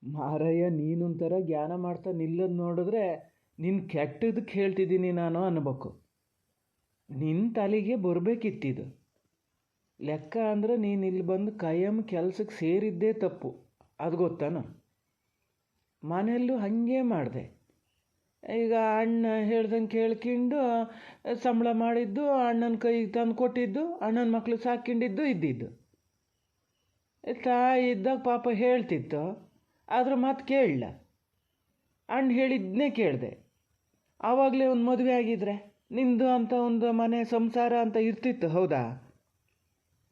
ಮಾರಯ್ಯ, ನೀನೊಂಥರ ಜ್ಞಾನ ಮಾಡ್ತಾ ನಿಲ್ಲೋದು ನೋಡಿದ್ರೆ ನಿನ್ನ ಕೆಟ್ಟದಕ್ಕೆ ಹೇಳ್ತಿದ್ದೀನಿ ನಾನು ಅನ್ಬೇಕು. ನಿನ್ನ ತಲೆಗೆ ಬರಬೇಕಿತ್ತಿದು ಲೆಕ್ಕ. ಅಂದರೆ ನೀನು ಇಲ್ಲಿ ಬಂದು ಕಾಯಂ ಕೆಲಸಕ್ಕೆ ಸೇರಿದ್ದೇ ತಪ್ಪು, ಅದು ಗೊತ್ತಾನ. ಮನೆಯಲ್ಲೂ ಹಾಗೆ ಮಾಡಿದೆ. ಈಗ ಅಣ್ಣ ಹೇಳ್ದಂಗೆ ಕೇಳ್ಕೊಂಡು ಸಂಬಳ ಮಾಡಿದ್ದು, ಅಣ್ಣನ ಕೈಗೆ ತಂದು ಕೊಟ್ಟಿದ್ದು, ಅಣ್ಣನ ಮಕ್ಕಳು ಸಾಕೊಂಡಿದ್ದು ಇದ್ದಿದ್ದು. ತಾಯಿ ಇದ್ದಾಗ ಪಾಪ ಹೇಳ್ತಿತ್ತು, ಆದ್ರೆ ಮಾತು ಕೇಳಲ್ಲ. ಅಣ್ಣ ಹೇಳಿದ್ದನ್ನೇ ಕೇಳಿದೆ. ಆವಾಗಲೇ ಒಂದು ಮದುವೆ ಆಗಿದ್ರೆ ನಿಂದು ಅಂತ ಒಂದು ಮನೆ ಸಂಸಾರ ಅಂತ ಇರ್ತಿತ್ತು, ಹೌದಾ?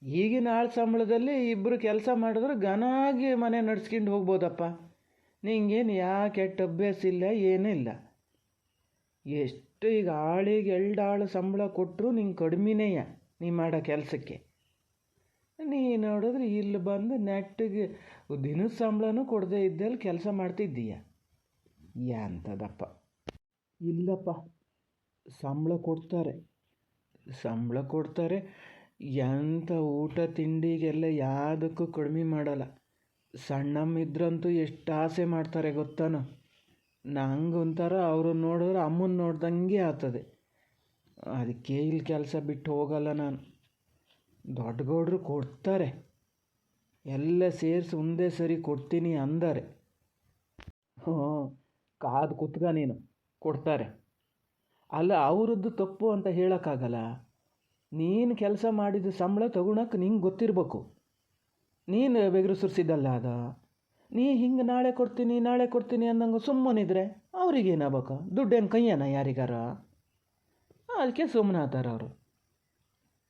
ಈಗಿನ ಆಳು ಸಂಬಳದಲ್ಲಿ ಇಬ್ಬರು ಕೆಲಸ ಮಾಡಿದ್ರೆ ಘನಾಗಿ ಮನೆ ನಡ್ಸ್ಕೊಂಡು ಹೋಗ್ಬೋದಪ್ಪ. ನಿಂಗೇನು ಕೆಟ್ಟ ಅಭ್ಯಾಸ ಇಲ್ಲ, ಏನೂ ಇಲ್ಲ. ಎಷ್ಟು ಈಗ ಆಳಿಗೆ 2 ಆಳು ಸಂಬಳ ಕೊಟ್ಟರು ನಿಂಗೆ ಕಡಿಮೆನೇಯ ನೀ ಮಾಡೋ ಕೆಲಸಕ್ಕೆ. ನೀ ನೋಡಿದ್ರೆ ಇಲ್ಲಿ ಬಂದು ನೆಟ್ಟಿಗೆ ದಿನದ ಸಂಬಳನೂ ಕೊಡದೇ ಇದ್ದಲ್ಲಿ ಕೆಲಸ ಮಾಡ್ತಿದ್ದೀಯ. ಎಂಥದಪ್ಪ. ಇಲ್ಲಪ್ಪ, ಸಂಬಳ ಕೊಡ್ತಾರೆ, ಸಂಬಳ ಕೊಡ್ತಾರೆ. ಎಂಥ ಊಟ ತಿಂಡಿಗೆಲ್ಲ ಯಾವುದಕ್ಕೂ ಕಡಿಮೆ ಮಾಡಲ್ಲ. ಸಣ್ಣಮ್ಮಿದ್ರಂತೂ ಎಷ್ಟು ಆಸೆ ಮಾಡ್ತಾರೆ ಗೊತ್ತಾನೋ. ನಂಗೊಂಥರ ಅವ್ರನ್ನ ನೋಡಿದ್ರೆ ಅಮ್ಮನ ನೋಡ್ದಂಗೆ ಆಗ್ತದೆ. ಅದಕ್ಕೆ ಇಲ್ಲಿ ಕೆಲಸ ಬಿಟ್ಟು ಹೋಗಲ್ಲ ನಾನು. ದೊಡ್ಡ ಗೌಡ್ರು ಕೊಡ್ತಾರೆ, ಎಲ್ಲ ಸೇರಿಸಿ ಒಂದೇ ಸರಿ ಕೊಡ್ತೀನಿ ಅಂದರೆ. ಹ್ಞೂ, ಕಾದು ಕುತ್ಗ ನೀನು, ಕೊಡ್ತಾರೆ. ಅಲ್ಲ, ಅವರದ್ದು ತಪ್ಪು ಅಂತ ಹೇಳೋಕ್ಕಾಗಲ್ಲ. ನೀನು ಕೆಲಸ ಮಾಡಿದ ಸಂಬಳ ತಗೊಳಕ್ಕೆ ನಿಂಗೆ ಗೊತ್ತಿರಬೇಕು. ನೀನು ಬೆಗರು ಸುರಿಸಿದ್ದಲ್ಲ ಅದು. ನೀ ಹಿಂಗೆ ನಾಳೆ ಕೊಡ್ತೀನಿ ನಾಳೆ ಕೊಡ್ತೀನಿ ಅನ್ನಂಗೆ ಸುಮ್ಮನಿದ್ರೆ ಅವ್ರಿಗೇನಾಗಬೇಕು? ದುಡ್ಡೇನು ಕೈಯನ ಯಾರಿಗಾರ? ಅದಕ್ಕೆ ಸುಮ್ಮನಾತಾರ ಅವರು.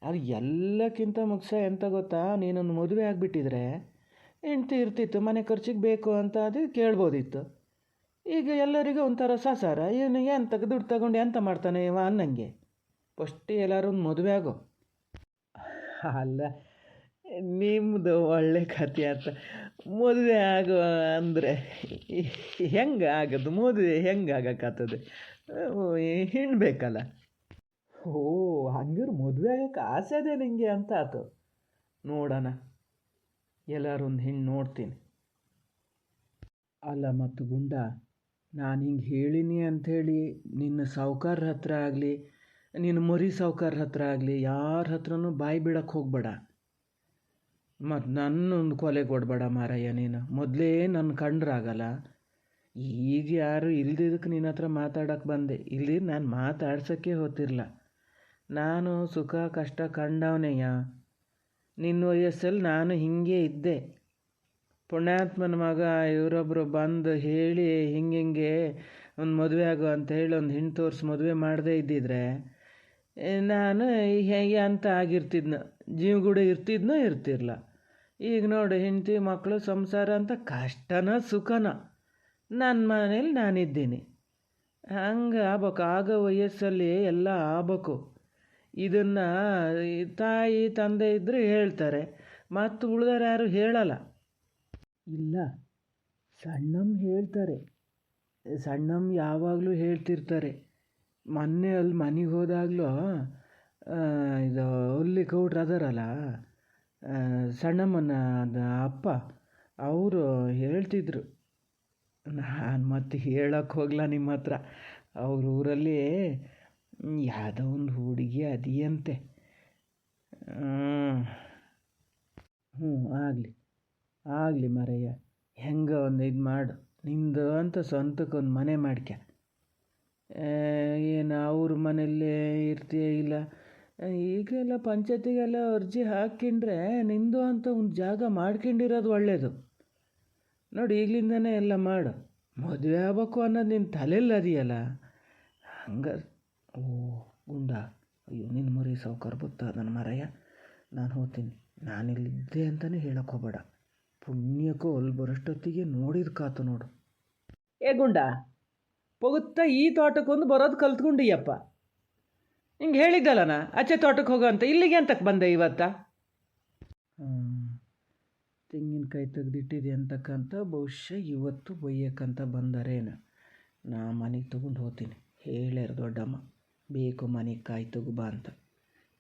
ಅದು ಎಲ್ಲಕ್ಕಿಂತ ಮುಖ್ಯ ಎಂತ ಗೊತ್ತಾ? ನೀನೊಂದು ಮದುವೆ ಆಗಿಬಿಟ್ಟಿದ್ರೆ ಹೆಂಡ್ತಿ ಇರ್ತಿತ್ತು, ಮನೆ ಖರ್ಚಿಗೆ ಬೇಕು ಅಂತ ಅದು ಕೇಳ್ಬೋದಿತ್ತು. ಈಗ ಎಲ್ಲರಿಗೂ ಒಂಥರ ಸಸಾರ. ಇವನು ಎಂತ ದುಡ್ಡು ತಗೊಂಡು ಎಂತ ಮಾಡ್ತಾನೆ ಇವ ಅನ್ನಂಗೆ. ಫಸ್ಟ್ ಎಲ್ಲರೂ ಒಂದು ಮದುವೆ ಆಗೋ. ಅಲ್ಲ, ನಿಮ್ಮದು ಒಳ್ಳೆ ಕಥೆ ಅಂತ. ಮದುವೆ ಆಗೋ ಅಂದರೆ ಹೆಂಗೆ ಆಗೋದು? ಮದುವೆ ಹೆಂಗೆ ಆಗಕ್ಕಾಗ್ತದೆ? ಹೆಣ್ಣು ಬೇಕಲ್ಲ. ಓ, ಹಂಗಾರೆ ಮದುವೆ ಆಗಕ್ಕೆ ಆಸೆ ಅದೇ ನಿಂಗೆ ಅಂತ ಆತು. ನೋಡೋಣ, ಎಲ್ಲರೂ ಒಂದು ಹೆಣ್ಣು ನೋಡ್ತೀನಿ. ಅಲ್ಲ ಮತ್ತು ಗುಂಡ, ನಾನು ಹಿಂಗೆ ಹೇಳಿನಿ ಅಂಥೇಳಿ ನಿನ್ನ ಸಾವ್ಕಾರ ಹತ್ರ ಆಗಲಿ, ನಿನ್ನ ಮರಿ ಸಾವ್ಕಾರ ಹತ್ರ ಆಗಲಿ ಯಾರ ಹತ್ರನೂ ಬಾಯಿ ಬಿಡಕ್ಕೆ ಹೋಗಬೇಡ. ಮತ್ತು ನನ್ನೊಂದು ಕೊಲೆ ಕೊಡಬೇಡ ಮಾರಯ್ಯ. ನೀನು ಮೊದಲೇ ನನ್ನ ಕಂಡ್ರಾಗಲ್ಲ. ಈಗ ಯಾರು ಇಲ್ದಿದ್ದಕ್ಕೆ ನಿನ್ನ ಹತ್ರ ಮಾತಾಡೋಕ್ಕೆ ಬಂದೆ. ಇಲ್ಲಿ ನಾನು ಮಾತಾಡ್ಸೋಕ್ಕೆ ಹೊತ್ತಿರಲ್ಲ. ನಾನು ಸುಖ ಕಷ್ಟ ಕಂಡವನೆಯ. ನಿನ್ನ ವಯಸ್ಸಲ್ಲಿ ನಾನು ಹಿಂಗೆ ಇದ್ದೆ. ಪುಣ್ಯಾತ್ಮನ ಮಗ ಇವರೊಬ್ಬರು ಬಂದು ಹೇಳಿ ಹಿಂಗೆ ಒಂದು ಮದುವೆ ಆಗು ಅಂತ ಹೇಳಿ ಒಂದು ಹೆಣ್ಣು ತೋರಿಸಿ ಮದುವೆ ಮಾಡದೇ ಇದ್ದಿದ್ರೆ ನಾನು ಹೇಗೆ ಅಂತ ಆಗಿರ್ತಿದ್ನೋ, ಜೀವಗೂಡ ಇರ್ತಿದ್ನೋ ಇರ್ತಿರ್ಲ. ಈಗ ನೋಡು, ಹೆಂಡತಿ ಮಕ್ಕಳು ಸಂಸಾರ ಅಂತ ಕಷ್ಟನ ಸುಖನ ನನ್ನ ಮನೇಲಿ ನಾನಿದ್ದೀನಿ. ಹಂಗೆ ಆಗ್ಬೇಕು. ಆಗೋ ವಯಸ್ಸಲ್ಲಿ ಎಲ್ಲ ಆಗ್ಬೇಕು. ಇದನ್ನು ತಾಯಿ ತಂದೆ ಇದ್ದರೆ ಹೇಳ್ತಾರೆ, ಮತ್ತು ಉಳಿದವ್ರು ಯಾರು ಹೇಳಲ್ಲ. ಇಲ್ಲ, ಸಣ್ಣಮ್ಮ ಹೇಳ್ತಾರೆ. ಸಣ್ಣಮ್ಮ ಯಾವಾಗಲೂ ಹೇಳ್ತಿರ್ತಾರೆ. ಮೊನ್ನೆ ಅಲ್ಲಿ ಮನೆಗೆ ಹೋದಾಗಲೂ ಇದು ಹುಲ್ಲಿ ಗೌಡ್ರು ಅದಾರಲ್ಲ, ಸಣ್ಣಮ್ಮನ ಅಪ್ಪ, ಅವರು ಹೇಳ್ತಿದ್ರು. ನಾನು ಮತ್ತೆ ಹೇಳೋಕ್ಕೆ ಹೋಗಲ್ಲ ನಿಮ್ಮ ಹತ್ರ. ಅವ್ರ ಊರಲ್ಲಿ ಯಾವುದೋ ಒಂದು ಹುಡುಗಿ ಅದೆಯಂತೆ. ಹ್ಞೂ, ಆಗಲಿ ಆಗಲಿ ಮಾರಯ್ಯ, ಹೆಂಗೆ ಒಂದು ಇದು ಮಾಡು. ನಿಂದು ಅಂತ ಸ್ವಂತಕ್ಕೊಂದು ಮನೆ ಮಾಡ್ಕ. ಏನು ಅವ್ರ ಮನೆಯಲ್ಲೇ ಇರ್ತೀಯ? ಇಲ್ಲ, ಈಗೆಲ್ಲ ಪಂಚಾಯತಿಗೆಲ್ಲ ಅರ್ಜಿ ಹಾಕ್ಕೊಂಡ್ರೆ ನಿಂದು ಅಂತ ಒಂದು ಜಾಗ ಮಾಡ್ಕೊಂಡಿರೋದು ಒಳ್ಳೆಯದು. ನೋಡಿ, ಈಗಲಿಂದನೇ ಎಲ್ಲ ಮಾಡು. ಮದುವೆ ಆಗ್ಬೇಕು ಅನ್ನೋದು ನಿನ್ನ ತಲೆಯಲ್ಲಿ ಅದೆಯಲ್ಲ, ಹಂಗೆ. ಓ ಗುಂಡ, ಅಯ್ಯೋ, ನಿನ್ನ ಮರಿ ಸಾವ್ಕಾರ ಬುತ್ತ ನನ್ನ ಮಾರಯ್ಯ. ನಾನು ಹೋಗ್ತೀನಿ. ನಾನಿಲ್ಲಿದ್ದೆ ಅಂತಲೇ ಹೇಳಕ್ಕೆ ಹೋಗಬೇಡ. ಪುಣ್ಯಕ್ಕೂ ಅಲ್ಲಿ ಬರೋಷ್ಟೊತ್ತಿಗೆ ನೋಡಿದ ಕಾತು ನೋಡು. ಏ ಗುಂಡ, ಪೊಗುತ್ತಾ ಈ ತೋಟಕ್ಕೊಂದು ಬರೋದು ಕಲ್ತ್ಕೊಂಡಿಯಪ್ಪ. ಹಿಂಗೆ ಹೇಳಿದ್ದಲ್ಲನ ಆಚೆ ತೋಟಕ್ಕೆ ಹೋಗೋ ಅಂತ. ಇಲ್ಲಿಗೆ ಅಂತಕ್ಕೆ ಬಂದೆ ಇವತ್ತ? ತೆಂಗಿನಕಾಯಿ ತೆಗೆದಿಟ್ಟಿದೆ ಅಂತಕ್ಕಂಥ ಬಹುಶಃ ಇವತ್ತು ಬೈಯಕ್ಕಂತ ಬಂದರೇನು. ನಾ ಮನೆಗೆ ತೊಗೊಂಡು ಹೋಗ್ತೀನಿ. ಹೇಳ್ಯಾರ ದೊಡ್ಡಮ್ಮ, ಬೇಕು ಮನೆಗೆ ಕಾಯಿ ತಗೋಬಾ ಅಂತ.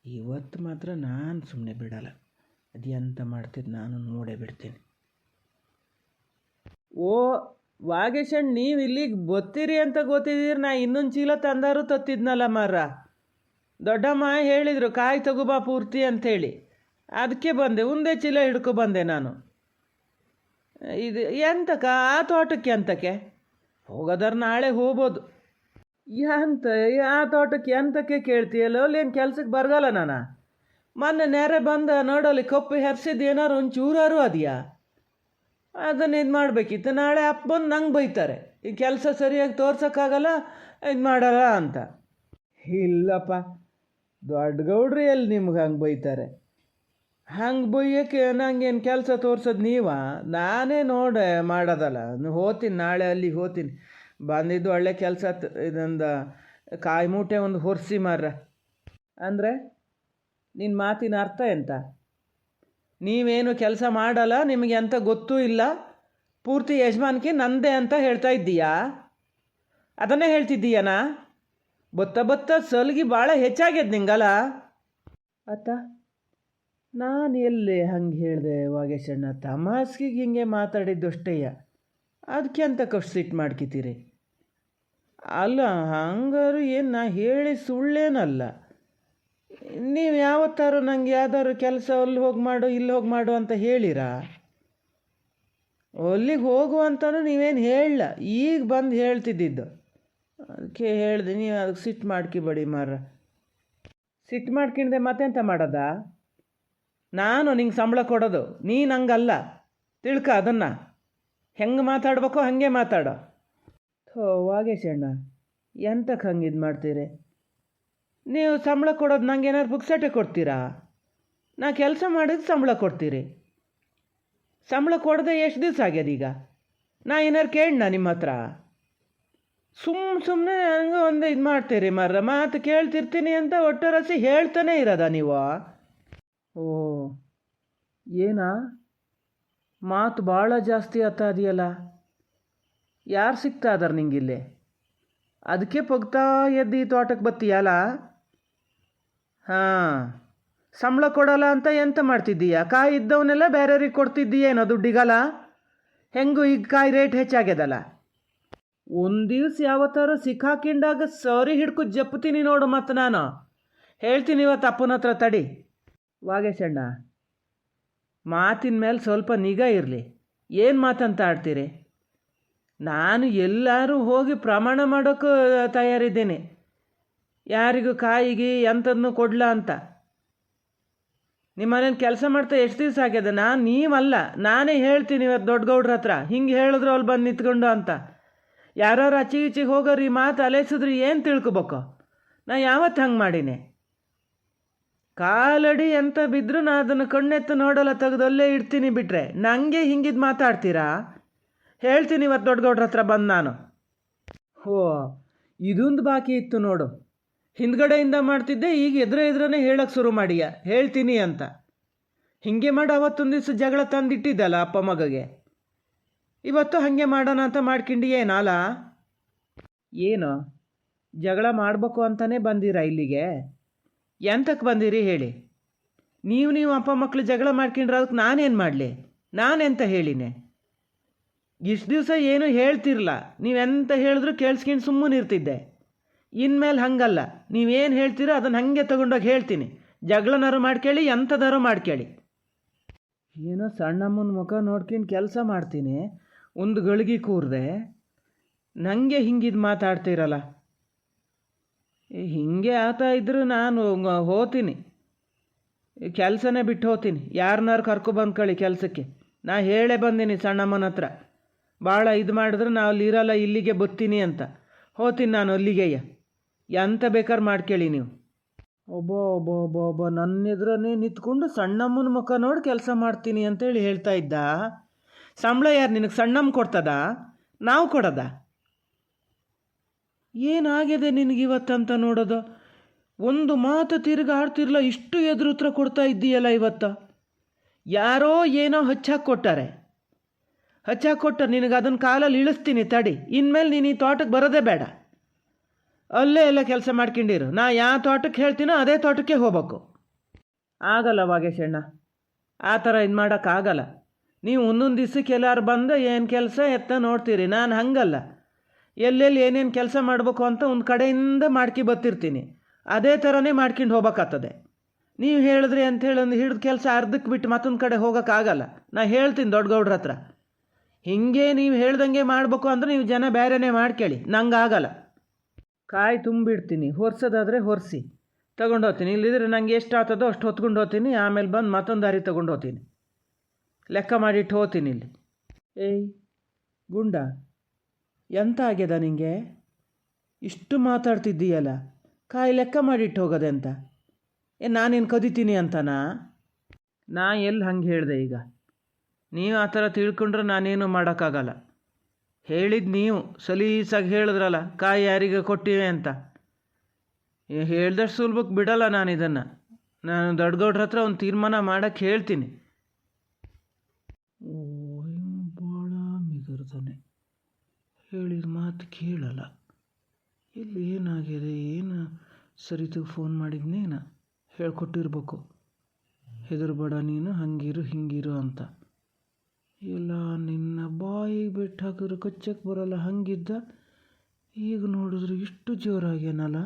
ಇವತ್ತು ಮಾತ್ರ ನಾನು ಸುಮ್ಮನೆ ಬಿಡಲ್ಲ. ಅದು ಎಂತ ಮಾಡ್ತಿದ್ದು ನಾನು ನೋಡೇ ಬಿಡ್ತೀನಿ. ಓ ವಾಗೇಶಣ್ಣ, ನೀವು ಇಲ್ಲಿಗೆ ಬರ್ತೀರಿ ಅಂತ ಗೊತ್ತಿದ್ದೀರಿ. ನಾ ಇನ್ನೊಂದು ಚೀಲ ತಂದಾರು ತತ್ತಿದ್ನಲ್ಲ ಮರ. ದೊಡ್ಡಮ್ಮ ಹೇಳಿದರು ಕಾಯಿ ತಗೋಬಾ ಪೂರ್ತಿ ಅಂಥೇಳಿ, ಅದಕ್ಕೆ ಬಂದೆ. ಒಂದೇ ಚೀಲ ಹಿಡ್ಕೊ ಬಂದೆ ನಾನು. ಇದು ಎಂತಕ್ಕ ಆ ತೋಟಕ್ಕೆ ಅಂತಕ್ಕೆ ಹೋಗೋದಾರ ನಾಳೆ ಹೋಗ್ಬೋದು. ಎಂತ ಆ ತೋಟಕ್ಕೆ ಎಂತಕ್ಕೆ ಕೇಳ್ತೀಯಲ್ಲ? ಅಲ್ಲಿ ಏನು ಕೆಲ್ಸಕ್ಕೆ ಬರಗಲ್ಲ ನಾನು. ಮೊನ್ನೆ ನೆರೆ ಬಂದ ನೋಡೋಲ್ಲಿ ಕಪ್ಪು ಹೆರ್ಸಿದ್ದು ಏನಾರು ಒಂದು ಚೂರಾರು ಅದೆಯಾ? ಅದನ್ನು ಇದು ಮಾಡಬೇಕಿತ್ತು. ನಾಳೆ ಅಪ್ಪ ಬಂದು ನಂಗೆ ಬೈತಾರೆ, ಈ ಕೆಲಸ ಸರಿಯಾಗಿ ತೋರ್ಸೋಕ್ಕಾಗಲ್ಲ, ಇದು ಮಾಡಲ್ಲ ಅಂತ. ಇಲ್ಲಪ್ಪ ದೊಡ್ಡ ಗೌಡ್ರಿ ಎಲ್ಲಿ ನಿಮ್ಗೆ ಹಂಗೆ ಬೈತಾರೆ? ಹಂಗೆ ಬೈಯೋಕ್ಕೆ ನಂಗೇನು ಕೆಲಸ ತೋರ್ಸೋದು ನೀವಾ? ನಾನೇ ನೋಡೆ ಮಾಡೋದಲ್ಲ. ಹೋಗ್ತೀನಿ ನಾಳೆ, ಅಲ್ಲಿಗೆ ಹೋಗ್ತೀನಿ. ಬಂದಿದ್ದು ಒಳ್ಳೆ ಕೆಲಸ. ಇದೊಂದು ಕಾಯಿ ಮೂಟೆ ಒಂದು ಹೊರಿಸಿ ಮಾರ್ರ. ಅಂದರೆ ನಿನ್ನ ಮಾತಿನ ಅರ್ಥ ಎಂತ? ನೀವೇನು ಕೆಲಸ ಮಾಡಲ್ಲ, ನಿಮಗೆ ಅಂತ ಗೊತ್ತೂ ಇಲ್ಲ, ಪೂರ್ತಿ ಯಜಮಾನಿಕೆ ನಂದೇ ಅಂತ ಹೇಳ್ತಾ ಇದ್ದೀಯಾ? ಅದನ್ನೇ ಹೇಳ್ತಿದ್ದೀಯನಾ? ಬತ್ತ ಸಲ್ಗಿ ಭಾಳ ಹೆಚ್ಚಾಗ್ಯದ ನಿಂಗಲ್ಲ ಅತ್ತ. ನಾನು ಎಲ್ಲಿ ಹಂಗೆ ಹೇಳಿದೆ ವಾಗೇಶಣ್ಣ? ತಮಾಸ್ಗಿಗೆ ಹಿಂಗೆ ಮಾತಾಡಿದ್ದು ಅಷ್ಟೇಯ. ಅದಕ್ಕೆ ಅಂತ ಕಷ್ಟು ಸಿಟ್ಟು ಮಾಡ್ಕಿತೀರಿ? ಅಲ್ಲ ಹಂಗಾರು ಏನು ನಾ ಹೇಳಿ ಸುಳ್ಳೇನಲ್ಲ. ನೀವು ಯಾವತ್ತಾರು ನಂಗೆ ಯಾವ್ದಾದ್ರು ಕೆಲಸ ಅಲ್ಲಿ ಹೋಗಿ ಮಾಡು ಇಲ್ಲಿ ಹೋಗಿ ಮಾಡು ಅಂತ ಹೇಳಿರಾ? ಅಲ್ಲಿಗೆ ಹೋಗು ಅಂತಲೂ ನೀವೇನು ಹೇಳಲ್ಲ, ಈಗ ಬಂದು ಹೇಳ್ತಿದ್ದಿದ್ದು. ಅದಕ್ಕೆ ಹೇಳಿದೆ. ನೀವು ಅದಕ್ಕೆ ಸಿಟ್ಟು ಮಾಡ್ಕಿಬೇಡಿ ಮಾರ. ಸಿಟ್ಟು ಮಾಡ್ಕಿಂಡೆ ಮತ್ತೆಂತ ಮಾಡೋದಾ? ನಾನು ನಿಂಗೆ ಸಂಬಳ ಕೊಡೋದು, ನೀನು ಹಂಗಲ್ಲ. ತಿಳ್ಕ ಅದನ್ನು. ಹೆಂಗೆ ಮಾತಾಡ್ಬೇಕೋ ಹಾಗೆ ಮಾತಾಡೋ. ಥೋ ವಾಗೇಶಣ್ಣ, ಎಂತಕ್ಕೆ ಹಂಗೆ ಇದು ಮಾಡ್ತೀರಿ? ನೀವು ಸಂಬಳ ಕೊಡೋದು ನಂಗೆ ಏನಾದ್ರು ಪುಕ್ಸಟ್ಟೆ ಕೊಡ್ತೀರಾ? ನಾ ಕೆಲಸ ಮಾಡಿದ್ರೆ ಸಂಬಳ ಕೊಡ್ತೀರಿ. ಸಂಬಳ ಕೊಡದೆ ಎಷ್ಟು ದಿವಸ ಆಗ್ಯದ ಈಗ? ನಾ ಏನಾರು ಕೇಳಣ್ಣ ನಿಮ್ಮ ಹತ್ರ? ಸುಮ್ಮನೆ ಹಂಗೆ ಒಂದು ಇದು ಮಾಡ್ತೀರಿ ಮರ್ರ. ಮಾತು ಕೇಳ್ತಿರ್ತೀನಿ ಅಂತ ಒಟ್ಟರಸಿ ಹೇಳ್ತಾನೆ ಇರೋದ ನೀವು? ಓ ಏನಾ ಮಾತು ಭಾಳ ಜಾಸ್ತಿ ಆತ ಅದೆಯಲ್ಲ. ಯಾರು ಸಿಗ್ತಾ ಇದಾರೆ ನಿಂಗಿಲ್ಲಿ? ಅದಕ್ಕೆ ಪಗ್ತಾ ಎದ್ದು ಈ ತೋಟಕ್ಕೆ ಬತ್ತೀಯಲ್ಲ? ಹಾಂ, ಸಂಬಳ ಕೊಡಲ್ಲ ಅಂತ ಎಂತ ಮಾಡ್ತಿದ್ದೀಯ? ಕಾಯಿ ಇದ್ದವನ್ನೆಲ್ಲ ಬೇರೆಯವ್ರಿಗೆ ಕೊಡ್ತಿದ್ದೀಯೇನೋ ದುಡ್ಡಿಗಲ್ಲ? ಹೆಂಗೂ ಈಗ ಕಾಯಿ ರೇಟ್ ಹೆಚ್ಚಾಗ್ಯದಲ್ಲ. ಒಂದು ದಿವ್ಸ ಯಾವತ್ತಾರು ಸಿಕ್ಕಾಕಿಂಡಾಗ ಸರಿ ಹಿಡ್ಕೊ ಜಪ್ತೀನಿ ನೋಡು. ಮತ್ತು ನಾನು ಹೇಳ್ತೀನಿ ಇವತ್ತು ಅಪ್ಪನ ಹತ್ರ. ತಡಿ ವಾಗೇಶಣ್ಣ, ಮಾತಿನ ಮೇಲೆ ಸ್ವಲ್ಪ ನಿಗಾ ಇರಲಿ. ಏನು ಮಾತಂತ ಆಡ್ತೀರಿ? ನಾನು ಎಲ್ಲರೂ ಹೋಗಿ ಪ್ರಮಾಣ ಮಾಡೋಕ್ಕೂ ತಯಾರಿದ್ದೇನೆ, ಯಾರಿಗೂ ಕಾಯಿಗೆ ಎಂಥದನ್ನು ಕೊಡ್ಲ ಅಂತ. ನಿಮ್ಮ ಮನೇಲಿ ಕೆಲಸ ಮಾಡ್ತಾ ಎಷ್ಟು ದಿವಸ ಆಗ್ಯದ? ನೀವಲ್ಲ, ನಾನೇ ಹೇಳ್ತೀನಿ ಇವತ್ತು ದೊಡ್ಡ ಗೌಡ್ರ ಹತ್ರ. ಹಿಂಗೆ ಹೇಳಿದ್ರು ಅಲ್ಲಿ ಬಂದು ನಿಂತ್ಕೊಂಡು ಅಂತ. ಯಾರು ಈಚೆಗೆ ಹೋಗೋರು ಈ ಮಾತು ಅಲೆಸಿದ್ರು ಏನು ತಿಳ್ಕೊಬೇಕು? ನಾ ಯಾವತ್ತು ಹಂಗೆ ಮಾಡೀನಿ? ಕಾಲಡಿ ಎಂತ ಬಿದ್ದರೂ ನಾ ಅದನ್ನು ಕಣ್ಣೆತ್ತು ನೋಡಲ್ಲ, ತೆಗೆದಲ್ಲೇ ಇಡ್ತೀನಿ. ಬಿಟ್ಟರೆ ನನಗೆ ಹಿಂಗಿದ್ದು ಮಾತಾಡ್ತೀರಾ? ಹೇಳ್ತೀನಿ ಇವತ್ತು ದೊಡ್ಡ ಗೌಡ್ರ ಹತ್ರ ಬಂದು ನಾನು. ಓ ಇದೊಂದು ಬಾಕಿ ಇತ್ತು ನೋಡು. ಹಿಂದ್ಗಡೆಯಿಂದ ಮಾಡ್ತಿದ್ದೆ, ಈಗ ಎದುರೇ ಹೇಳೋಕ್ಕೆ ಶುರು ಮಾಡಿಯ ಹೇಳ್ತೀನಿ ಅಂತ. ಹೀಗೆ ಮಾಡಿ ಅವತ್ತೊಂದು ದಿವಸ ಜಗಳ ತಂದಿಟ್ಟಿದ್ದಲ್ಲ ಅಪ್ಪ ಮಗಗೆ. ಇವತ್ತು ಹಾಗೆ ಮಾಡೋಣ ಅಂತ ಮಾಡ್ಕೊಂಡಿಯೇನಲ್ಲ? ಏನು ಜಗಳ ಮಾಡಬೇಕು ಅಂತಲೇ ಬಂದಿರಾ ಇಲ್ಲಿಗೆ? ಎಂತಕ್ಕೆ ಬಂದಿರಿ ಹೇಳಿ? ನೀವು ಅಪ್ಪ ಮಕ್ಕಳು ಜಗಳ ಮಾಡ್ಕೊಂಡ್ರೆ ಅದಕ್ಕೆ ನಾನೇನು ಮಾಡಲಿ? ನಾನೆಂತ ಹೇಳಿನೆ? ಇಷ್ಟು ದಿವಸ ಏನು ಹೇಳ್ತಿರಲ್ಲ, ನೀವೆಂತ ಹೇಳಿದ್ರು ಕೇಳಿಸ್ಕೊಂಡು ಸುಮ್ಮನೆ ಇರ್ತಿದ್ದೆ. ಇನ್ಮೇಲೆ ಹಂಗಲ್ಲ, ನೀವೇನು ಹೇಳ್ತೀರೋ ಅದನ್ನು ಹಾಗೆ ತೊಗೊಂಡೋಗಿ ಹೇಳ್ತೀನಿ. ಜಗಳನಾರು ಮಾಡ್ಕೇಳಿ, ಎಂಥದಾರು ಮಾಡ್ಕೇಳಿ. ಏನೋ ಸಣ್ಣಮ್ಮನ ಮುಖ ನೋಡ್ಕೊಂಡು ಕೆಲಸ ಮಾಡ್ತೀನಿ, ಒಂದು ಗಳಿಗೆ ಕೂರ್ದೆ ನನಗೆ ಹಿಂಗಿದು ಮಾತಾಡ್ತೀರಲ್ಲ. ಹೀಗೆ ಆತ ಇದ್ದರೂ ನಾನು ಹೋಗ್ತೀನಿ, ಕೆಲಸನೇ ಬಿಟ್ಟು ಹೋಗ್ತೀನಿ. ಯಾರನ್ನಾರು ಕರ್ಕೊಬಂದ್ಕೊಳ್ಳಿ ಕೆಲಸಕ್ಕೆ. ನಾ ಹೇಳೇ ಬಂದೀನಿ ಸಣ್ಣಮ್ಮನ ಹತ್ರ, ಭಾಳ ಇದು ಮಾಡಿದ್ರೆ ನಾವು ಅಲ್ಲಿ ಇರಲ್ಲ, ಇಲ್ಲಿಗೆ ಬರ್ತೀನಿ ಅಂತ. ಹೋಗ್ತೀನಿ ನಾನು ಅಲ್ಲಿಗೆಯ್ಯ, ಎಂತ ಬೇಕಾದ್ರೆ ಮಾಡ್ಕೇಳಿ ನೀವು. ಒಬ್ಬ ನನ್ನ ಎದುರನ್ನೇ ನಿಂತ್ಕೊಂಡು ಸಣ್ಣಮ್ಮನ ಮುಖ ನೋಡಿ ಕೆಲಸ ಮಾಡ್ತೀನಿ ಅಂತೇಳಿ ಹೇಳ್ತಾ ಇದ್ದ. ಸಂಬಳ ಯಾರು ನಿನಗೆ ಸಣ್ಣಮ್ಮ ಕೊಡ್ತದ? ನಾವು ಕೊಡೋದ? ಏನಾಗಿದೆ ನಿನಗಿವತ್ತಂತ ನೋಡೋದು? ಒಂದು ಮಾತು ತಿರುಗಿ ಆಡ್ತಿರ್ಲ, ಇಷ್ಟು ಎದುರು ಉತ್ತರ ಕೊಡ್ತಾ ಇದ್ದೀಯಲ್ಲ ಇವತ್ತು. ಯಾರೋ ಏನೋ ಹಚ್ಚಾಕಿ ಕೊಟ್ಟ ನಿನಗೆ ಅದನ್ನು ಕಾಲಲ್ಲಿ ಇಳಿಸ್ತೀನಿ ತಡಿ. ಇನ್ಮೇಲೆ ನೀನು ಈ ತೋಟಕ್ಕೆ ಬರೋದೇ ಬೇಡ, ಅಲ್ಲೇ ಎಲ್ಲ ಕೆಲಸ ಮಾಡ್ಕೊಂಡಿರು. ನಾ ಯಾವ ತೋಟಕ್ಕೆ ಹೇಳ್ತೀನೋ ಅದೇ ತೋಟಕ್ಕೆ ಹೋಗ್ಬೇಕು. ಆಗಲ್ಲ ವಾಗೇಶಣ್ಣ, ಆ ಥರ ಇದು ಮಾಡೋಕ್ಕಾಗಲ್ಲ. ನೀವು ಒಂದೊಂದು ದಿವ್ಸಕ್ಕೆ ಎಲ್ಲಾರು ಬಂದು ಏನು ಕೆಲಸ ಎತ್ತ ನೋಡ್ತೀರಿ. ನಾನು ಹಂಗಲ್ಲ, ಎಲ್ಲೆಲ್ಲಿ ಏನೇನು ಕೆಲಸ ಮಾಡಬೇಕು ಅಂತ ಒಂದು ಕಡೆಯಿಂದ ಮಾಡ್ಕೊ ಬರ್ತಿರ್ತೀನಿ. ಅದೇ ಥರನೇ ಮಾಡ್ಕೊಂಡು ಹೋಗ್ಬೇಕಾಗ್ತದೆ. ನೀವು ಹೇಳಿದ್ರಿ ಅಂಥೇಳಿ ಒಂದು ಹಿಡಿದ ಕೆಲಸ ಅರ್ಧಕ್ಕೆ ಬಿಟ್ಟು ಮತ್ತೊಂದು ಕಡೆ ಹೋಗೋಕ್ಕಾಗಲ್ಲ. ನಾ ಹೇಳ್ತೀನಿ ದೊಡ್ಡ ಗೌಡ್ರ ಹತ್ರ, ಹೀಗೆ ನೀವು ಹೇಳ್ದಂಗೆ ಮಾಡಬೇಕು ಅಂದ್ರೆ ನೀವು ಜನ ಬೇರೆನೇ ಮಾಡ್ಕೊಳ್ಳಿ, ನಂಗೆ ಆಗಲ್ಲ. ಕಾಯಿ ತುಂಬಿಡ್ತೀನಿ, ಹೊರ್ಸೋದಾದರೆ ಹೊರಿಸಿ ತೊಗೊಂಡು ಹೋಗ್ತೀನಿ. ಇಲ್ಲಿದ್ರೆ ನಂಗೆ ಎಷ್ಟು ಆಗ್ತದೋ ಅಷ್ಟು ಹೊತ್ಕೊಂಡು ಹೋಗ್ತೀನಿ. ಆಮೇಲೆ ಬಂದು ಮತ್ತೊಂದು ದಾರಿ ತೊಗೊಂಡು ಹೋಗ್ತೀನಿ, ಲೆಕ್ಕ ಮಾಡಿಟ್ಟು ಹೋಗ್ತೀನಿ. ಇಲ್ಲಿ ಏಯ್ ಗುಂಡ, ಎಂತ ಆಗ್ಯದ ನಿಂಗೆ? ಇಷ್ಟು ಮಾತಾಡ್ತಿದ್ದೀಯಲ್ಲ, ಕಾಯಿ ಲೆಕ್ಕ ಮಾಡಿಟ್ಟು ಹೋಗೋದೆ ಅಂತ? ನಾನೇನು ಕದಿತೀನಿ ಅಂತನಾ? ನಾ ಎಲ್ಲಿ ಹಂಗೆ ಹೇಳಿದೆ? ಈಗ ನೀವು ಆ ಥರ ತಿಳ್ಕೊಂಡ್ರೆ ನಾನೇನು ಮಾಡೋಕ್ಕಾಗಲ್ಲ. ಹೇಳಿದ್ದು ನೀವು ಸಲೀಸಾಗಿ ಹೇಳಿದ್ರಲ್ಲ, ಕಾಯಿ ಯಾರಿಗೆ ಕೊಟ್ಟಿವೆ ಅಂತ. ಹೇಳ್ದಷ್ಟು ಸುಲಭಕ್ಕೆ ಬಿಡಲ್ಲ ನಾನು ಇದನ್ನು. ನಾನು ದೊಡ್ಡಗೌಡ್ರ ಹತ್ರ ಒಂದು ತೀರ್ಮಾನ ಮಾಡೋಕ್ಕೆ ಹೇಳ್ತೀನಿ. ಓ, ಭಾಳ ಮಿಗರ್ತಾನೆ, ಹೇಳಿದ ಮಾತು ಕೇಳಲ್ಲ. ಇಲ್ಲಿ ಏನಾಗಿದೆ, ಏನು ಸರಿತು ಫೋನ್ ಮಾಡಿದ್ನೇನ ಹೇಳ್ಕೊಟ್ಟಿರ್ಬೇಕು, ಹೆದರ್ಬೇಡ ನೀನು, ಹಂಗಿರು ಹಿಂಗಿರು ಅಂತ. ಇಲ್ಲ, ನಿನ್ನ ಬಾಯಿಗೆ ಬಿಟ್ಟು ಹಾಕಿದ್ರೆ ಕಚ್ಚಕ್ಕೆ ಬರೋಲ್ಲ ಹಂಗಿದ್ದ. ಈಗ ನೋಡಿದ್ರೆ ಇಷ್ಟು ಜೋರಾಗ್ಯಾನಲ್ಲ.